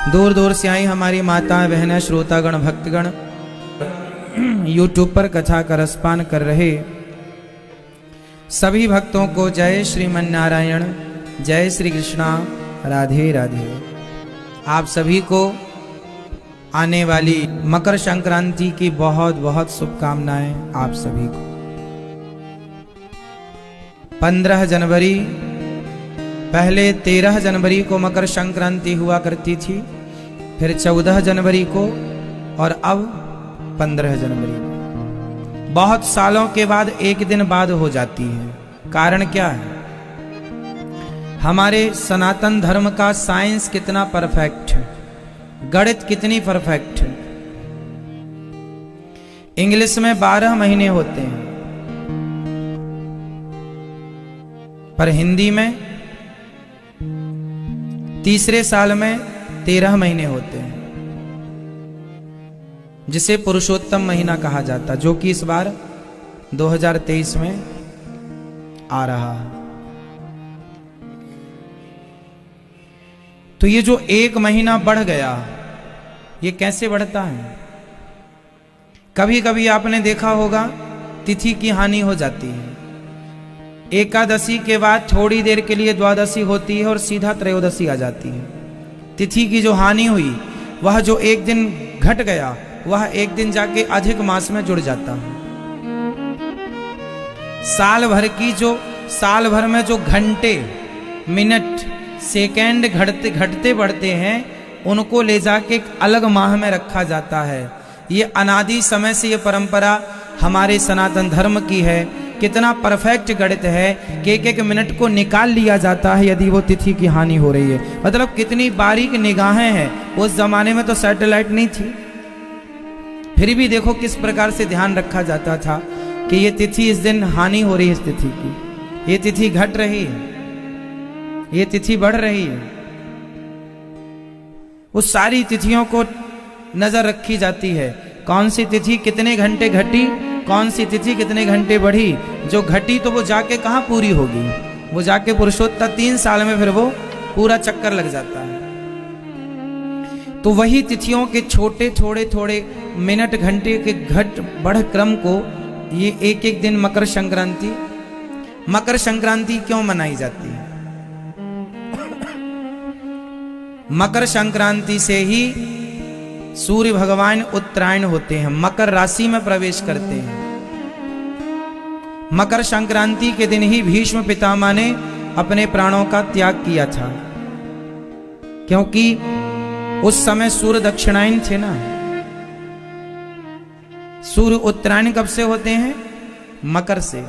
दूर दूर से आई हमारी माताएं बहनें श्रोतागण भक्तगण यूट्यूब पर कथा का रसपान कर रहे सभी भक्तों को जय श्रीमन नारायण, जय श्री कृष्णा, राधे राधे। आप सभी को आने वाली मकर संक्रांति की बहुत बहुत शुभकामनाएं। आप सभी को 15 जनवरी, पहले 13 जनवरी को मकर संक्रांति हुआ करती थी, फिर 14 जनवरी को और अब 15 जनवरी को। बहुत सालों के बाद एक दिन बाद हो जाती है। कारण क्या है? हमारे सनातन धर्म का साइंस कितना परफेक्ट है, गणित कितनी परफेक्ट है। इंग्लिश में 12 महीने होते हैं, पर हिंदी में तीसरे साल में 13 महीने होते हैं, जिसे पुरुषोत्तम महीना कहा जाता, जो कि इस बार 2023 में आ रहा है। तो ये जो एक महीना बढ़ गया, ये कैसे बढ़ता है? कभी कभी आपने देखा होगा तिथि की हानि हो जाती है। एकादशी के बाद थोड़ी देर के लिए द्वादशी होती है और सीधा त्रयोदशी आ जाती है। तिथि की जो हानि हुई, वह जो एक दिन घट गया, वह एक दिन जाके अधिक मास में जुड़ जाता है। साल भर में जो घंटे, मिनट, सेकंड घटते बढ़ते हैं, उनको ले जाके एक अलग माह में रखा जाता है। ये अनादि समय से ये परंपरा हमारे सनातन धर्म की है। कितना परफेक्ट गणित है कि एक एक मिनट को निकाल लिया जाता है यदि वो तिथि की हानि हो रही है। मतलब कितनी बारीक निगाहें हैं। उस जमाने में तो सैटेलाइट नहीं थी, फिर भी देखो किस प्रकार से ध्यान रखा जाता था कि ये तिथि इस दिन हानि हो रही है, इस तिथि की, ये तिथि घट रही है, ये तिथि बढ़ रही है। उस सारी तिथियों को नजर रखी जाती है। कौन सी तिथि कितने घंटे घटी, कौन सी तिथि कितने घंटे बढ़ी। जो घटी तो वो जाके कहाँ पूरी होगी, वो जाके पुरुषोत्तम 3 साल में फिर वो पूरा चक्कर लग जाता है। तो वही तिथियों के छोटे थोड़े मिनट घंटे के घट बढ़ क्रम को ये एक एक दिन मकर संक्रांति क्यों मनाई जाती है? मकर संक्रांति से ही सूर्य भगवान उत्तरायण होते हैं, मकर राशि में प्रवेश करते हैं। मकर संक्रांति के दिन ही भीष्म पितामह ने अपने प्राणों का त्याग किया था, क्योंकि उस समय सूर्य दक्षिणायन थे ना। सूर्य उत्तरायण कब से होते हैं? मकर से।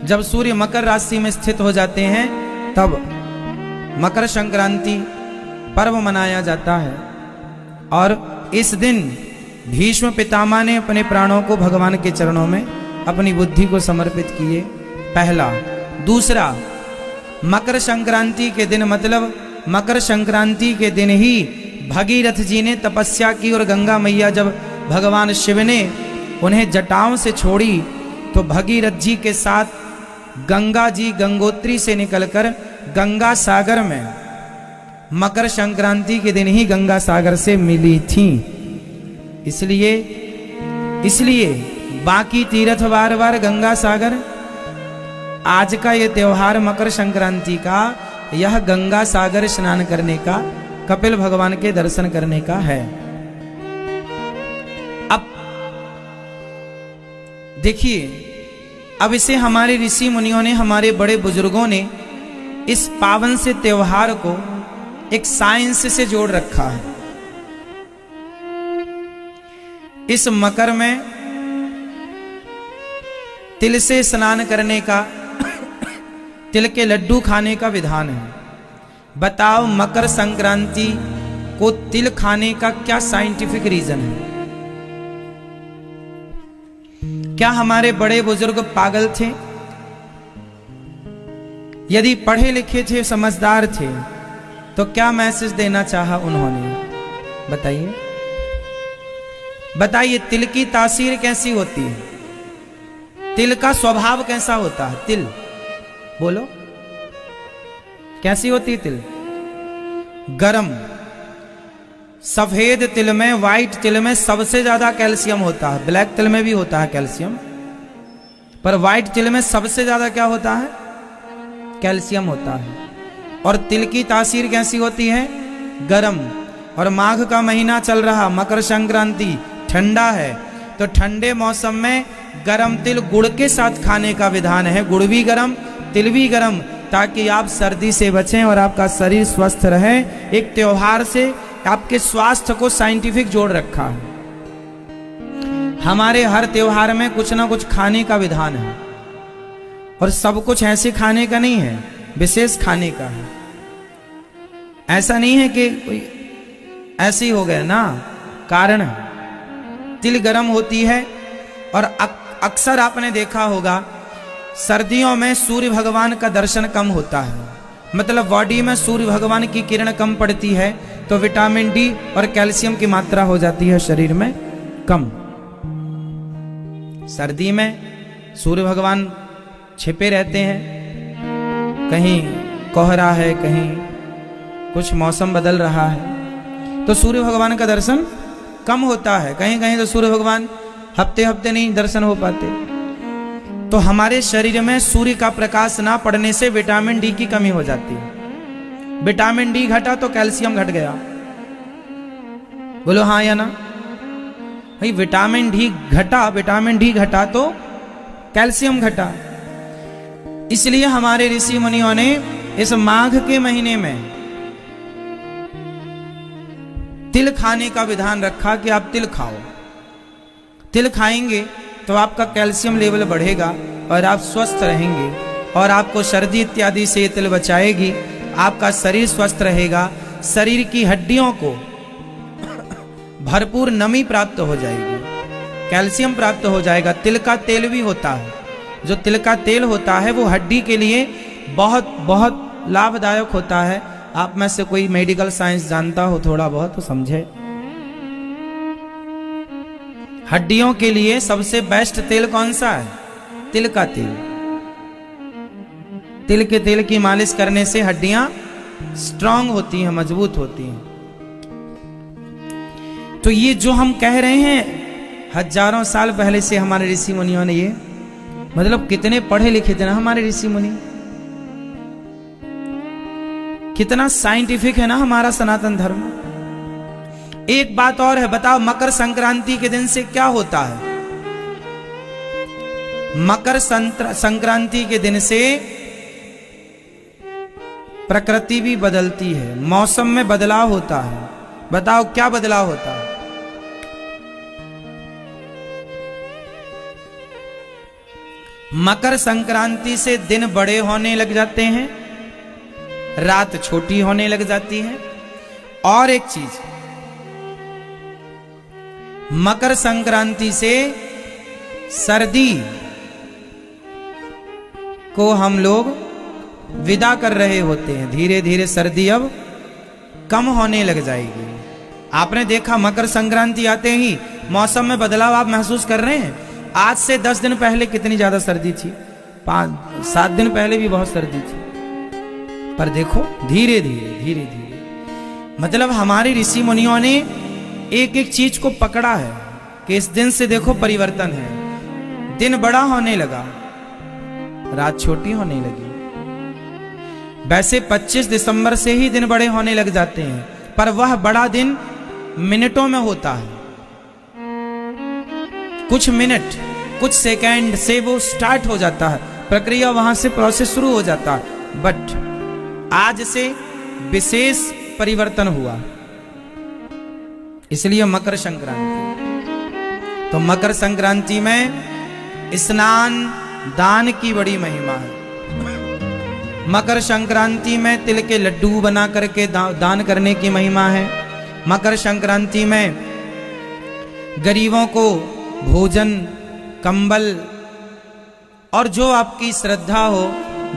जब सूर्य मकर राशि में स्थित हो जाते हैं, तब मकर संक्रांति पर्व मनाया जाता है। और इस दिन भीष्म पितामह ने अपने प्राणों को भगवान के चरणों में अपनी बुद्धि को समर्पित किए, पहला। दूसरा, मकर संक्रांति के दिन, मतलब मकर संक्रांति के दिन ही भगीरथ जी ने तपस्या की और गंगा मैया जब भगवान शिव ने उन्हें जटाओं से छोड़ी, तो भगीरथ जी के साथ गंगा जी गंगोत्री से निकलकर गंगा सागर में मकर संक्रांति के दिन ही गंगा सागर से मिली थी। इसलिए बाकी तीर्थ बार बार गंगा सागर, आज का ये त्योहार मकर संक्रांति का, यह गंगा सागर स्नान करने का, कपिल भगवान के दर्शन करने का है। अब देखिए, अब इसे हमारे ऋषि मुनियों ने, हमारे बड़े बुजुर्गों ने इस पावन से त्योहार को एक साइंस से जोड़ रखा है। इस मकर में तिल से स्नान करने का, तिल के लड्डू खाने का विधान है। बताओ, मकर संक्रांति को तिल खाने का क्या साइंटिफिक रीजन है? क्या हमारे बड़े बुजुर्ग पागल थे? यदि पढ़े लिखे थे, समझदार थे, तो क्या मैसेज देना चाहा उन्होंने? बताइए, तिल की तासीर कैसी होती है? तिल का स्वभाव कैसा होता है? तिल बोलो, कैसी होती तिल? गरम सफेद तिल में, व्हाइट तिल में सबसे ज्यादा कैल्शियम होता है। ब्लैक तिल में भी होता है कैल्शियम, पर व्हाइट तिल में सबसे ज्यादा क्या होता है? कैल्शियम होता है। और तिल की तासीर कैसी होती है? गरम। और माघ का महीना चल रहा, मकर संक्रांति, ठंडा है, तो ठंडे मौसम में गरम तिल गुड़ के साथ खाने का विधान है। गुड़ भी गरम, तिल भी गरम, ताकि आप सर्दी से बचें और आपका शरीर स्वस्थ रहे। एक त्योहार से आपके स्वास्थ्य को साइंटिफिक जोड़ रखा है। हमारे हर त्योहार में कुछ ना कुछ खाने का विधान है, और सब कुछ ऐसे खाने का नहीं है, विशेष खाने का है। ऐसा नहीं है कि कोई ऐसे ही हो गया ना, कारण है। तिल गरम होती है, और अक्सर आपने देखा होगा सर्दियों में सूर्य भगवान का दर्शन कम होता है, मतलब बॉडी में सूर्य भगवान की किरण कम पड़ती है, तो विटामिन डी और कैल्शियम की मात्रा हो जाती है शरीर में कम। सर्दी में सूर्य भगवान छिपे रहते हैं, कहीं कोहरा है, कहीं कुछ मौसम बदल रहा है, तो सूर्य भगवान का दर्शन कम होता है। कहीं कहीं तो सूर्य भगवान हफ्ते हफ्ते नहीं दर्शन हो पाते। तो हमारे शरीर में सूर्य का प्रकाश ना पड़ने से विटामिन डी की कमी हो जाती है। विटामिन डी घटा तो कैल्शियम घट गया। बोलो हाँ या ना? भाई विटामिन डी घटा तो कैल्शियम घटा। इसलिए हमारे ऋषि मुनियों ने इस माघ के महीने में तिल खाने का विधान रखा कि आप तिल खाओ। तिल खाएंगे तो आपका कैल्शियम लेवल बढ़ेगा और आप स्वस्थ रहेंगे, और आपको सर्दी इत्यादि से तिल बचाएगी। आपका शरीर स्वस्थ रहेगा, शरीर की हड्डियों को भरपूर नमी प्राप्त हो जाएगी, कैल्शियम प्राप्त हो जाएगा। तिल का तेल भी होता है, जो तिल का तेल होता है वो हड्डी के लिए बहुत बहुत लाभदायक होता है। आप में से कोई मेडिकल साइंस जानता हो थोड़ा बहुत तो समझे। हड्डियों के लिए सबसे बेस्ट तेल कौन सा है? तिल का तेल। तिल के तेल की मालिश करने से हड्डियां स्ट्रांग होती हैं, मजबूत होती हैं। तो ये जो हम कह रहे हैं हजारों साल पहले से हमारे ऋषि मुनियों ने, ये मतलब कितने पढ़े लिखे थे ना हमारे ऋषि मुनि, कितना साइंटिफिक है ना हमारा सनातन धर्म। एक बात और है, बताओ मकर संक्रांति के दिन से क्या होता है? मकर संक्रांति के दिन से प्रकृति भी बदलती है, मौसम में बदलाव होता है। बताओ क्या बदलाव होता है? मकर संक्रांति से दिन बड़े होने लग जाते हैं, रात छोटी होने लग जाती है। और एक चीज, मकर संक्रांति से सर्दी को हम लोग विदा कर रहे होते हैं। धीरे धीरे सर्दी अब कम होने लग जाएगी। आपने देखा मकर संक्रांति आते ही मौसम में बदलाव आप महसूस कर रहे हैं। आज से 10 दिन पहले कितनी ज्यादा सर्दी थी, 5-7 दिन पहले भी बहुत सर्दी थी, पर देखो धीरे धीरे मतलब हमारे ऋषि मुनियों ने एक एक चीज को पकड़ा है कि इस दिन से देखो परिवर्तन है। दिन बड़ा होने लगा, रात छोटी होने लगी। वैसे 25 दिसंबर से ही दिन बड़े होने लग जाते हैं, पर वह बड़ा दिन मिनटों में होता है। कुछ मिनट, कुछ सेकंड से वो स्टार्ट हो जाता है, प्रक्रिया वहां से प्रोसेस शुरू हो जाता है। बट आज से विशेष परिवर्तन हुआ, इसलिए मकर संक्रांति। तो मकर संक्रांति में स्नान दान की बड़ी महिमा है। मकर संक्रांति में तिल के लड्डू बना करके दान करने की महिमा है। मकर संक्रांति में गरीबों को भोजन, कंबल और जो आपकी श्रद्धा हो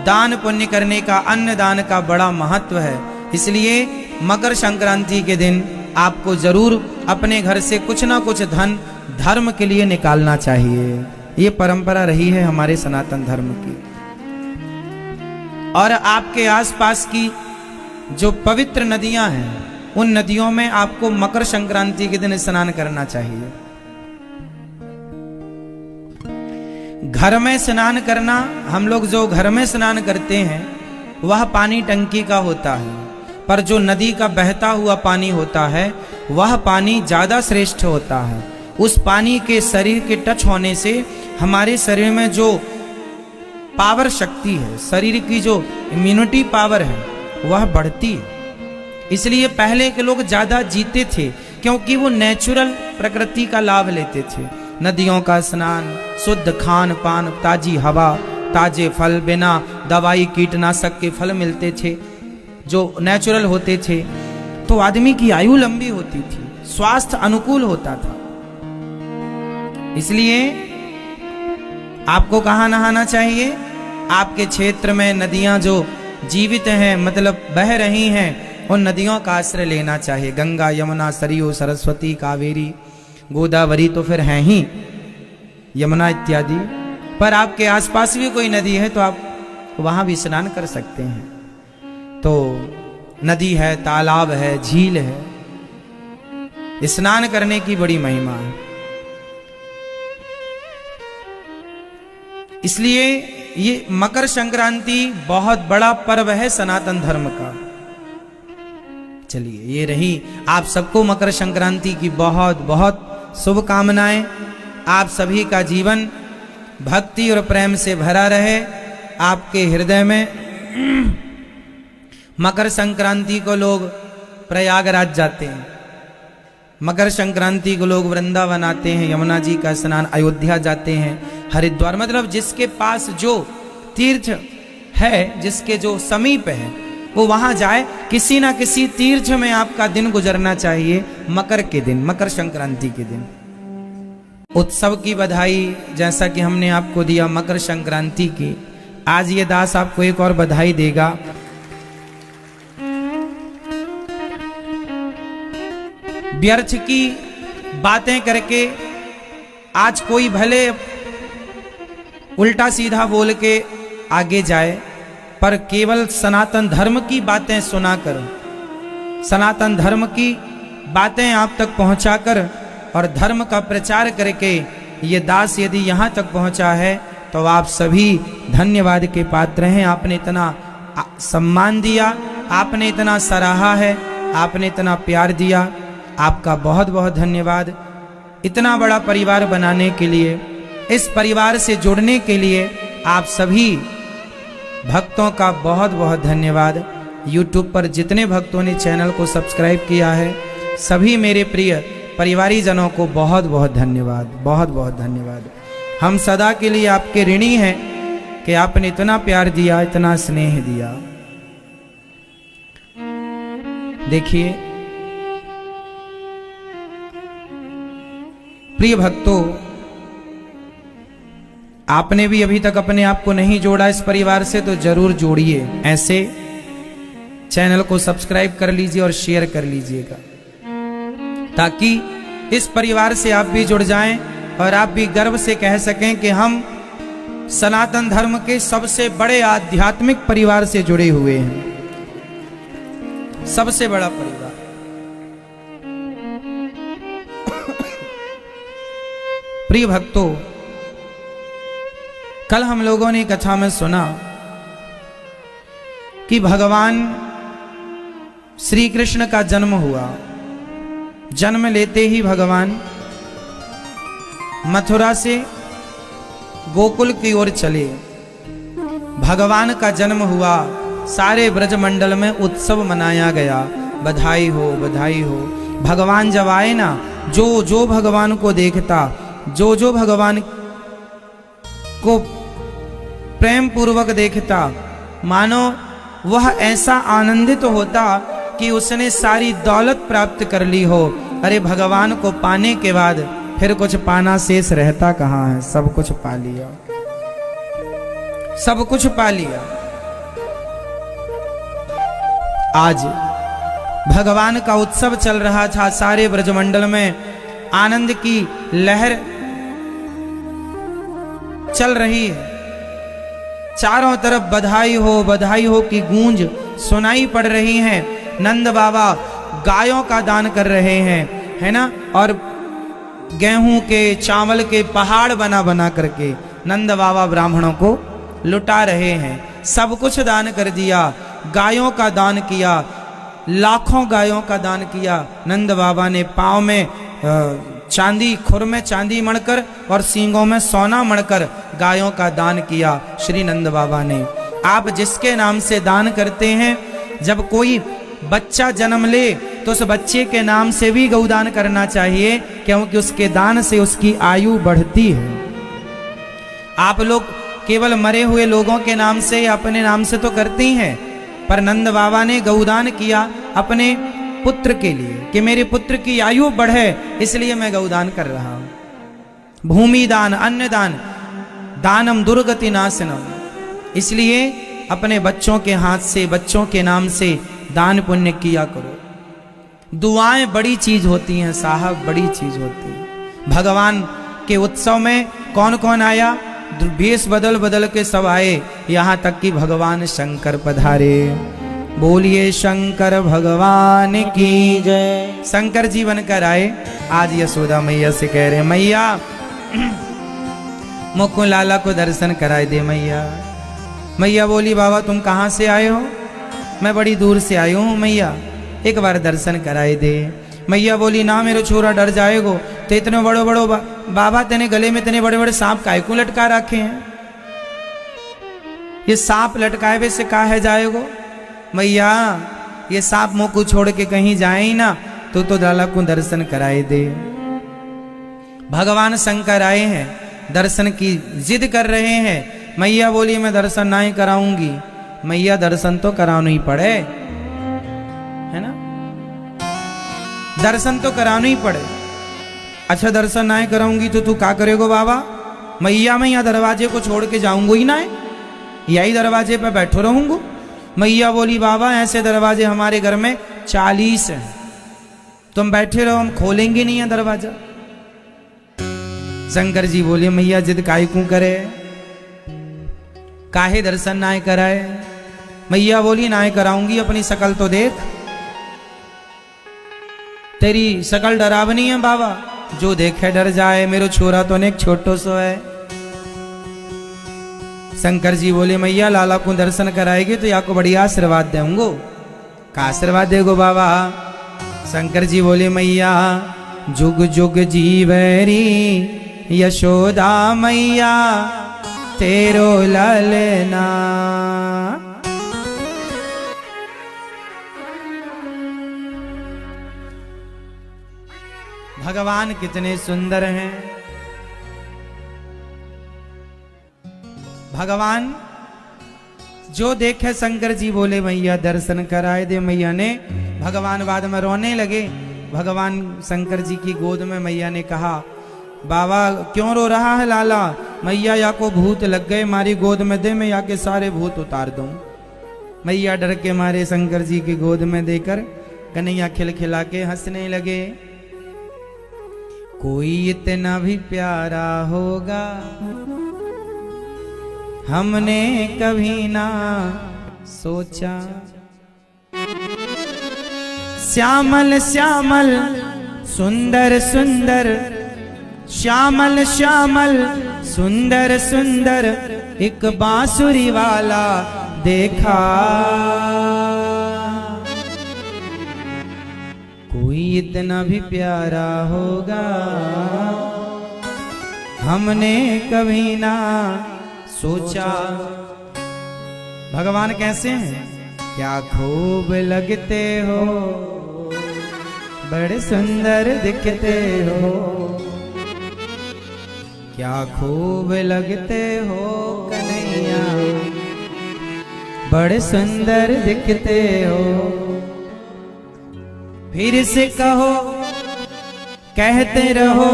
दान पुण्य करने का, अन्न दान का बड़ा महत्व है। इसलिए मकर संक्रांति के दिन आपको जरूर अपने घर से कुछ ना कुछ धन धर्म के लिए निकालना चाहिए। ये परंपरा रही है हमारे सनातन धर्म की। और आपके आसपास की जो पवित्र नदियां हैं उन नदियों में आपको मकर संक्रांति के दिन स्नान करना चाहिए। घर में स्नान करना, हम लोग जो घर में स्नान करते हैं वह पानी टंकी का होता है, पर जो नदी का बहता हुआ पानी होता है वह पानी ज्यादा श्रेष्ठ होता है। उस पानी के शरीर के टच होने से हमारे शरीर में जो पावर शक्ति है, शरीर की जो इम्यूनिटी पावर है वह बढ़ती है। इसलिए पहले के लोग ज्यादा जीते थे, क्योंकि वो नेचुरल प्रकृति का लाभ लेते थे। नदियों का स्नान, शुद्ध खान पान, ताजी हवा, ताजे फल, बिना दवाई कीटनाशक के फल मिलते थे जो नेचुरल होते थे, तो आदमी की आयु लंबी होती थी, स्वास्थ्य अनुकूल होता था। इसलिए आपको कहाँ नहाना चाहिए? आपके क्षेत्र में नदियां जो जीवित हैं, मतलब बह रही हैं, उन नदियों का आश्रय लेना चाहिए। गंगा, यमुना, सरयू, सरस्वती, कावेरी, गोदावरी तो फिर हैं ही, यमुना इत्यादि। पर आपके आसपास भी कोई नदी है तो आप वहां भी स्नान कर सकते हैं। तो नदी है, तालाब है, झील है, स्नान करने की बड़ी महिमा है। इसलिए ये मकर संक्रांति बहुत बड़ा पर्व है सनातन धर्म का। चलिए, ये रही आप सबको मकर संक्रांति की बहुत बहुत शुभकामनाएं। आप सभी का जीवन भक्ति और प्रेम से भरा रहे। आपके हृदय में मकर संक्रांति को लोग प्रयागराज जाते हैं, मकर संक्रांति को लोग वृंदावन आते हैं, यमुना जी का स्नान, अयोध्या जाते हैं, हरिद्वार, मतलब जिसके पास जो तीर्थ है, जिसके जो समीप है, वो वहां जाए। किसी ना किसी तीर्थ में आपका दिन गुजरना चाहिए मकर के दिन, मकर संक्रांति के दिन। उत्सव की बधाई जैसा कि हमने आपको दिया मकर संक्रांति की, आज ये दास आपको एक और बधाई देगा। व्यर्थ की बातें करके आज कोई भले उल्टा सीधा बोल के आगे जाए, पर केवल सनातन धर्म की बातें सुनाकर, सनातन धर्म की बातें आप तक पहुंचाकर और धर्म का प्रचार करके ये दास यदि यहाँ तक पहुंचा है तो आप सभी धन्यवाद के पात्र हैं। आपने इतना सम्मान दिया, आपने इतना सराहा है, आपने इतना प्यार दिया, आपका बहुत बहुत धन्यवाद। इतना बड़ा परिवार बनाने के लिए, इस परिवार से जुड़ने के लिए आप सभी भक्तों का बहुत बहुत धन्यवाद। YouTube पर जितने भक्तों ने चैनल को सब्सक्राइब किया है, सभी मेरे प्रिय परिवारी जनों को बहुत बहुत धन्यवाद, बहुत बहुत धन्यवाद। हम सदा के लिए आपके ऋणी हैं कि आपने इतना प्यार दिया, इतना स्नेह दिया। देखिए प्रिय भक्तों, आपने भी अभी तक अपने आप को नहीं जोड़ा इस परिवार से, तो जरूर जोड़िए। ऐसे चैनल को सब्सक्राइब कर लीजिए और शेयर कर लीजिएगा, ताकि इस परिवार से आप भी जुड़ जाएं और आप भी गर्व से कह सकें कि हम सनातन धर्म के सबसे बड़े आध्यात्मिक परिवार से जुड़े हुए हैं। सबसे बड़ा परिवार। प्रिय भक्तों, कल हम लोगों ने कथा में सुना कि भगवान श्री कृष्ण का जन्म हुआ। जन्म लेते ही भगवान मथुरा से गोकुल की ओर चले। भगवान का जन्म हुआ, सारे ब्रजमंडल में उत्सव मनाया गया। बधाई हो, बधाई हो। भगवान जब आए ना, जो जो भगवान को देखता, जो जो भगवान को प्रेम पूर्वक देखता, मानो वह ऐसा आनंदित होता कि उसने सारी दौलत प्राप्त कर ली हो। अरे भगवान को पाने के बाद फिर कुछ पाना शेष रहता कहाँ है? सब कुछ पा लिया, सब कुछ पा लिया। आज भगवान का उत्सव चल रहा था, सारे ब्रजमंडल में आनंद की लहर चल रही है। चारों तरफ बधाई हो की गूंज सुनाई पड़ रही हैं। नंद बाबा गायों का दान कर रहे हैं, है ना, और गेहूं के चावल के पहाड़ बना बना करके नंद बाबा ब्राह्मणों को लुटा रहे हैं। सब कुछ दान कर दिया, गायों का दान किया, लाखों गायों का दान किया। नंद बाबा ने पाँव में चांदी, खुर में चांदी मढ़कर और सींगों में सोना मढ़कर गायों का दान किया श्री नंद बाबा ने। आप जिसके नाम से दान करते हैं, जब कोई बच्चा जन्म ले तो उस बच्चे के नाम से भी गौदान करना चाहिए, क्योंकि उसके दान से उसकी आयु बढ़ती है। आप लोग केवल मरे हुए लोगों के नाम से या अपने नाम से तो करते ही हैं, पर नंद बाबा ने गौदान किया अपने पुत्र के लिए कि मेरे पुत्र की आयु बढ़े, इसलिए मैं गौदान कर रहा हूं। भूमि दान, अन्न दान, दानम दुर्गति नाशनम, इसलिए अपने बच्चों के हाथ से, बच्चों के नाम से दान पुण्य किया करो। दुआएं बड़ी चीज होती हैं साहब, बड़ी चीज होती है। भगवान के उत्सव में कौन कौन आया? भेष बदल बदल के सब आए, यहां तक कि भगवान शंकर पधारे। बोलिए शंकर भगवान की जय। शंकर जी बनकर आए। आज यशोदा मैया से कह रहे, मैया मुकुंद लाला को दर्शन कराए दे मैया। मैया बोली, बाबा तुम कहाँ से आए हो? मैं बड़ी दूर से आई हूँ मैया, एक बार दर्शन कराए दे। मैया बोली, ना मेरे छोरा डर जाएगो, तो इतने बड़ो बड़ो बाबा तेने गले में इतने बड़े बड़े सांप काय को लटका रखे हैं? ये सांप लटकाए वे से काहे जाएगो? मैया ये सांप मुंह को छोड़ के कहीं जाए ही ना, तो लाला को दर्शन कराए दे। भगवान शंकर आए हैं, दर्शन की जिद कर रहे हैं। मैया बोली, मैं दर्शन नहीं कराऊंगी। मैया दर्शन तो कराना ही पड़े, है ना, दर्शन तो कराना ही पड़े। अच्छा दर्शन ना कराऊंगी तो तू क्या करेगो बाबा? मैया मैं यहाँ दरवाजे को छोड़ के जाऊंगा ही ना, यही दरवाजे पे बैठो रहूंगा। मैया बोली, बाबा ऐसे दरवाजे हमारे घर में 40 हैं, तुम बैठे रहो, हम खोलेंगे नहीं है दरवाजा। शंकर जी बोले, मैया जिद काहे क्यों करे, काहे दर्शन ना कराए? मैया बोली, ना कराऊंगी, अपनी शकल तो देख, तेरी शकल डरावनी है बाबा, जो देखे डर जाए। मेरे छोरा तो ने छोटो सो है। शंकर जी बोले, मैया लाला को दर्शन कराएगी तो या को बढ़िया आशीर्वाद देंगो। का आशीर्वाद देगो बाबा? शंकर जी बोले, मैया जुग जुग जीवरी यशोदा मैया तेरो ललना। भगवान कितने सुंदर हैं। भगवान जो देखे, शंकर जी बोले मैया दर्शन कराए दे। मैया ने, भगवान बाद में रोने लगे। भगवान शंकर जी की गोद में मैया ने कहा, बाबा क्यों रो रहा है लाला? मैया या को भूत लग गए, मारी गोद में दे, मैं या के सारे भूत उतार दूं। मैया डर के मारे शंकर जी की गोद में देकर कन्हैया खिलखिला के हंसने लगे। कोई इतना भी प्यारा होगा हमने कभी ना सोचा। श्यामल श्यामल सुंदर सुंदर, श्यामल श्यामल सुंदर सुंदर एक बांसुरी वाला देखा। कोई इतना भी प्यारा होगा हमने कभी ना सोचा। भगवान कैसे हैं? क्या खूब लगते हो, बड़े सुंदर दिखते हो, क्या खूब लगते हो कन्हैया, बड़े सुंदर दिखते हो। फिर से कहो, कहते रहो,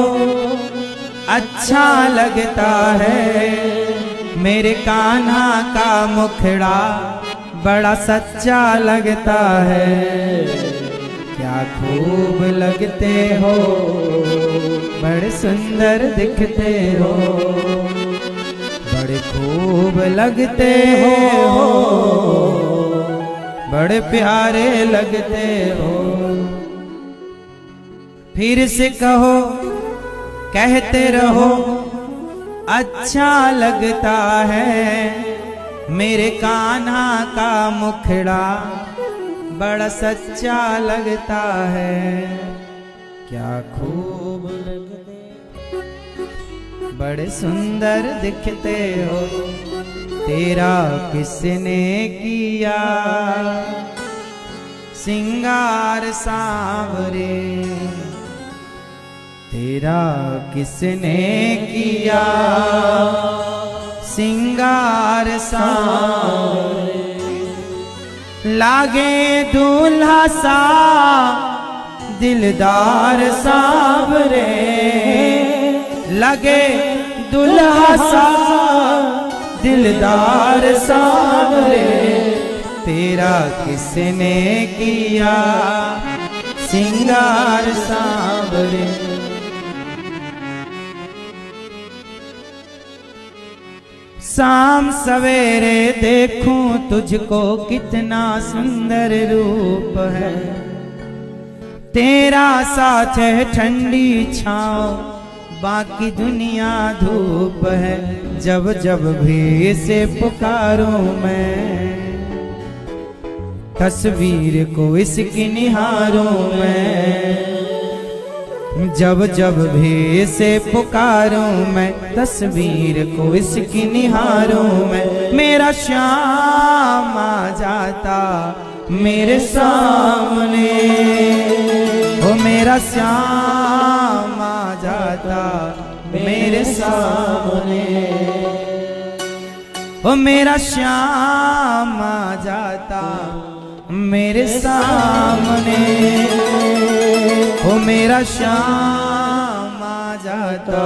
अच्छा लगता है मेरे कान्हा का मुखड़ा, बड़ा सच्चा लगता है। क्या खूब लगते हो, बड़े सुंदर दिखते हो, बड़े खूब लगते हो, बड़े प्यारे लगते हो। फिर से कहो, कहते रहो, अच्छा लगता है मेरे कान्हा का मुखड़ा, बड़ा सच्चा लगता है। क्या खूब लगते, बड़े सुंदर दिखते हो, तेरा किसने किया सिंगार सांवरे, तेरा किसने किया सिंगार सांवरे। लागे दूल्हा सा दिलदार सांवरे, लगे दूल्हा सा दिलदार सांवरे, तेरा किसने किया सिंगार सांवरे। शाम सवेरे देखूं तुझको कितना सुंदर रूप है, तेरा साथ है ठंडी छाँव, बाकी दुनिया धूप है। जब जब भी से पुकारूं मैं, तस्वीर को इसकी निहारूं मैं। जब जब भी से पुकारूं मैं, तस्वीर को इसकी निहारूं मैं। मेरा श्याम आ जाता मेरे सामने, ओ मेरा श्याम आ जाता मेरे सामने, ओ मेरा श्याम आ जाता मेरे सामने, ओ मेरा श्याम आ जाता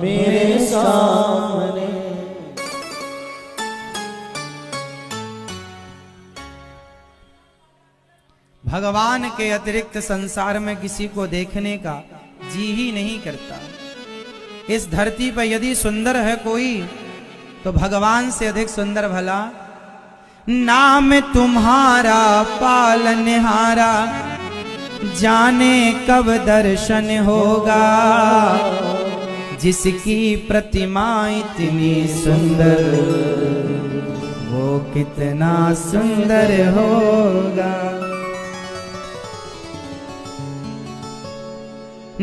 मेरे सामने। भगवान के अतिरिक्त संसार में किसी को देखने का जी ही नहीं करता। इस धरती पर यदि सुंदर है कोई तो भगवान से अधिक सुंदर भला नाम तुम्हारा पालनहारा, जाने कब दर्शन होगा जिसकी प्रतिमा इतनी सुंदर, वो कितना सुंदर होगा।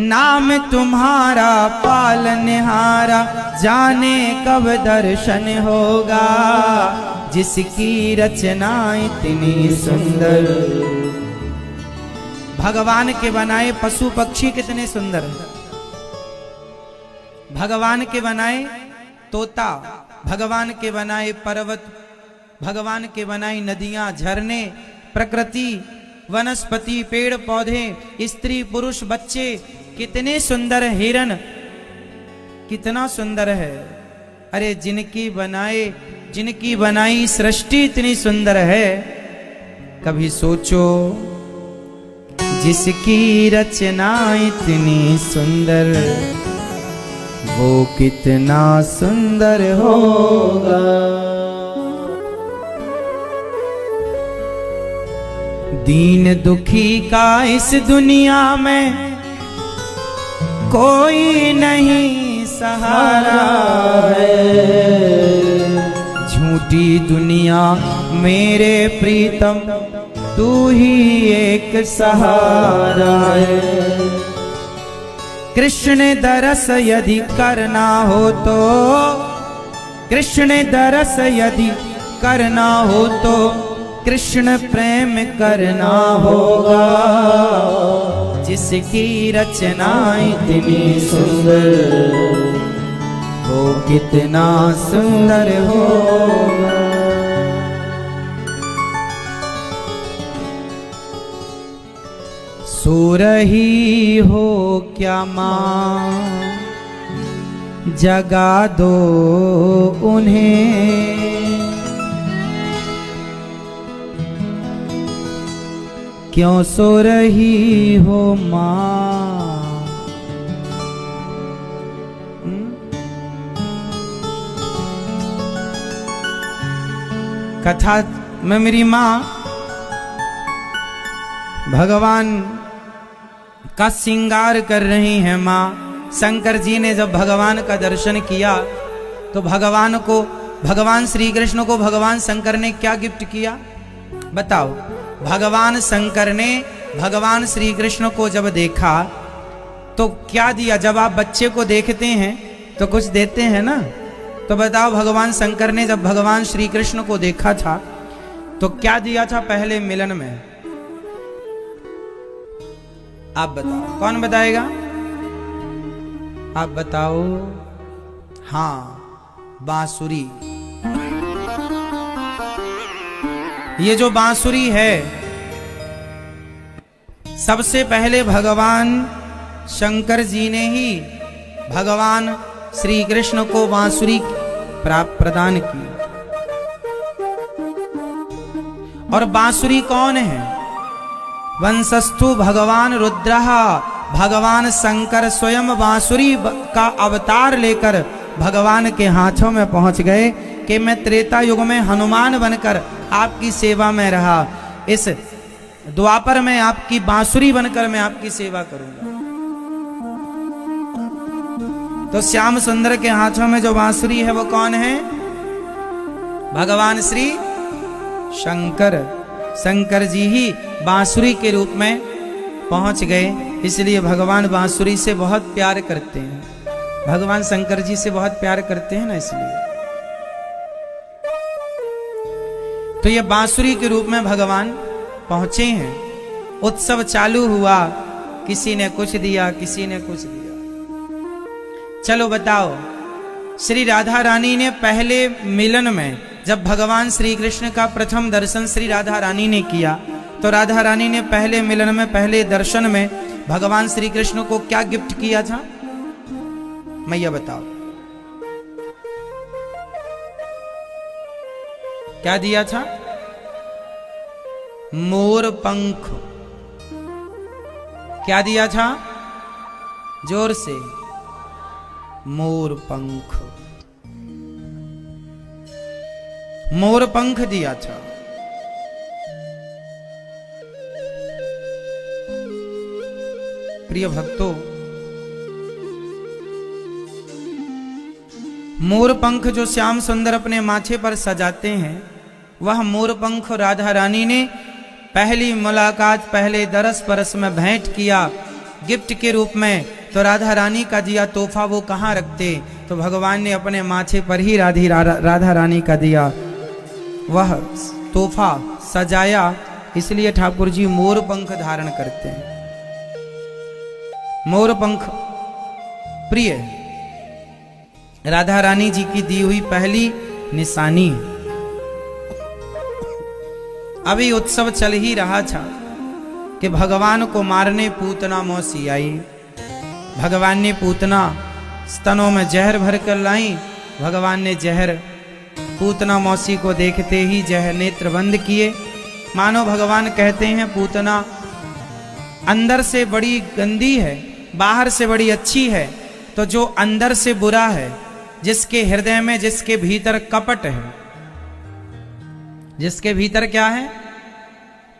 नाम तुम्हारा पालनहारा, जाने कब दर्शन होगा जिसकी रचना इतनी सुंदर। भगवान के बनाए पशु पक्षी कितने सुंदर हैं। भगवान के बनाए तोता, भगवान के बनाए पर्वत, भगवान के बनाई नदियां, झरने, प्रकृति, वनस्पति, पेड़ पौधे, स्त्री पुरुष, बच्चे, कितने सुंदर। हिरन कितना सुंदर है। अरे जिनकी बनाई सृष्टि इतनी सुंदर है, कभी सोचो जिसकी रचना इतनी सुंदर, वो कितना सुंदर होगा। दीन दुखी का इस दुनिया में कोई नहीं सहारा है, झूठी दुनिया मेरे प्रीतम तू ही एक सहारा है। कृष्ण दरस यदि करना हो तो, कृष्ण दरस यदि करना हो तो कृष्ण प्रेम करना होगा जिसकी रचना इतनी सुंदर, वो कितना सुंदर होगा। सो रही हो क्या माँ, जगा दो उन्हें, क्यों सो रही हो माँ। कथा में मेरी माँ भगवान का श्रृंगार कर रही हैं माँ। शंकर जी ने जब भगवान का दर्शन किया तो भगवान श्री कृष्ण को भगवान शंकर ने क्या गिफ्ट किया बताओ। भगवान शंकर ने भगवान श्री कृष्ण को जब देखा तो क्या दिया। जब आप बच्चे को देखते हैं तो कुछ देते हैं ना, तो बताओ भगवान शंकर ने जब भगवान श्री कृष्ण को देखा था तो क्या दिया था पहले मिलन में। आप बताओ, कौन बताएगा? आप बताओ। हाँ, बांसुरी। ये जो बांसुरी है सबसे पहले भगवान शंकर जी ने ही भगवान श्री कृष्ण को बांसुरी प्रदान की। और बांसुरी कौन है? वंशस्थु भगवान रुद्रः, भगवान शंकर स्वयं बांसुरी का अवतार लेकर भगवान के हाथों में पहुंच गए कि मैं त्रेता युग में हनुमान बनकर आपकी सेवा में रहा, इस द्वापर में आपकी बांसुरी बनकर मैं आपकी सेवा करूंगा। तो श्याम सुंदर के हाथों में जो बांसुरी है वो कौन है? भगवान श्री शंकर। शंकर जी ही बांसुरी के रूप में पहुंच गए, इसलिए भगवान बांसुरी से बहुत प्यार करते हैं। भगवान शंकर जी से बहुत प्यार करते हैं ना, इसलिए तो ये बांसुरी के रूप में भगवान पहुंचे हैं। उत्सव चालू हुआ, किसी ने कुछ दिया, किसी ने कुछ दिया। चलो बताओ, श्री राधा रानी ने पहले मिलन में जब भगवान श्री कृष्ण का प्रथम दर्शन श्री राधा रानी ने किया तो राधा रानी ने पहले मिलन में, पहले दर्शन में भगवान श्री कृष्ण को क्या गिफ्ट किया था? मैया बताओ, क्या दिया था? मोर पंख। क्या दिया था? जोर से, मोर पंख। मोर पंख दिया था। प्रिय भक्तों, मोर पंख जो श्याम सुंदर अपने माथे पर सजाते हैं, वह मोर पंख राधा रानी ने पहली मुलाकात, पहले दरस परस में भेंट किया गिफ्ट के रूप में। तो राधा रानी का दिया तोहफा वो कहाँ रखते? तो भगवान ने अपने माथे पर ही राधा रानी का दिया वह तोहफा सजाया, इसलिए ठाकुर जी मोर पंख धारण करते हैं। मोर पंख प्रिय राधा रानी जी की दी हुई पहली निशानी। अभी उत्सव चल ही रहा था कि भगवान को मारने पूतना मौसी आई। भगवान ने पूतना स्तनों में जहर भर कर लाई। भगवान ने जहर पूतना मौसी को देखते ही जहर नेत्र बंद किए। मानो भगवान कहते हैं पूतना अंदर से बड़ी गंदी है, बाहर से बड़ी अच्छी है। तो जो अंदर से बुरा है, जिसके हृदय में, जिसके भीतर कपट है, जिसके भीतर क्या है?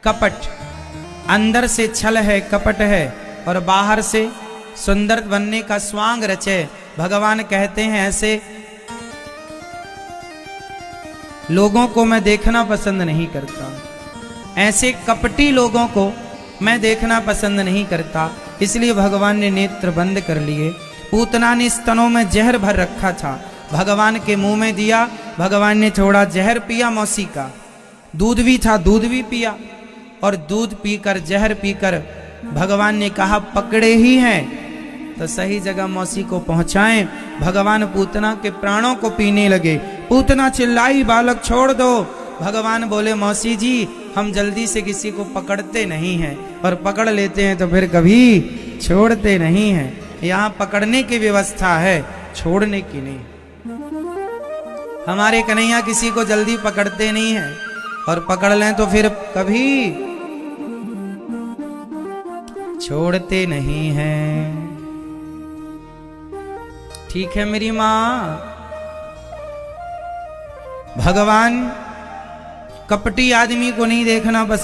कपट। अंदर से छल है, कपट है, और बाहर से सुंदर बनने का स्वांग रचे। भगवान कहते हैं ऐसे लोगों को मैं देखना पसंद नहीं करता, ऐसे कपटी लोगों को मैं देखना पसंद नहीं करता। इसलिए भगवान ने नेत्र बंद कर लिए। पूतना ने स्तनों में जहर भर रखा था, भगवान के मुंह में दिया। भगवान ने थोड़ा जहर पिया मौसी का, दूध भी था, दूध भी पिया, और दूध पीकर, जहर पीकर भगवान ने कहा पकड़े ही हैं तो सही जगह मौसी को पहुंचाएं। भगवान पूतना के प्राणों को पीने लगे। पूतना चिल्लाई बालक छोड़ दो। भगवान बोले मौसी जी हम जल्दी से किसी को पकड़ते नहीं हैं, और पकड़ लेते हैं तो फिर कभी छोड़ते नहीं हैं। यहाँ पकड़ने की व्यवस्था है, छोड़ने की नहीं। हमारे कन्हैया किसी को जल्दी पकड़ते नहीं हैं, और पकड़ लें तो फिर कभी छोड़ते नहीं हैं। ठीक है मेरी मां। भगवान कपटी आदमी को नहीं देखना पसंद।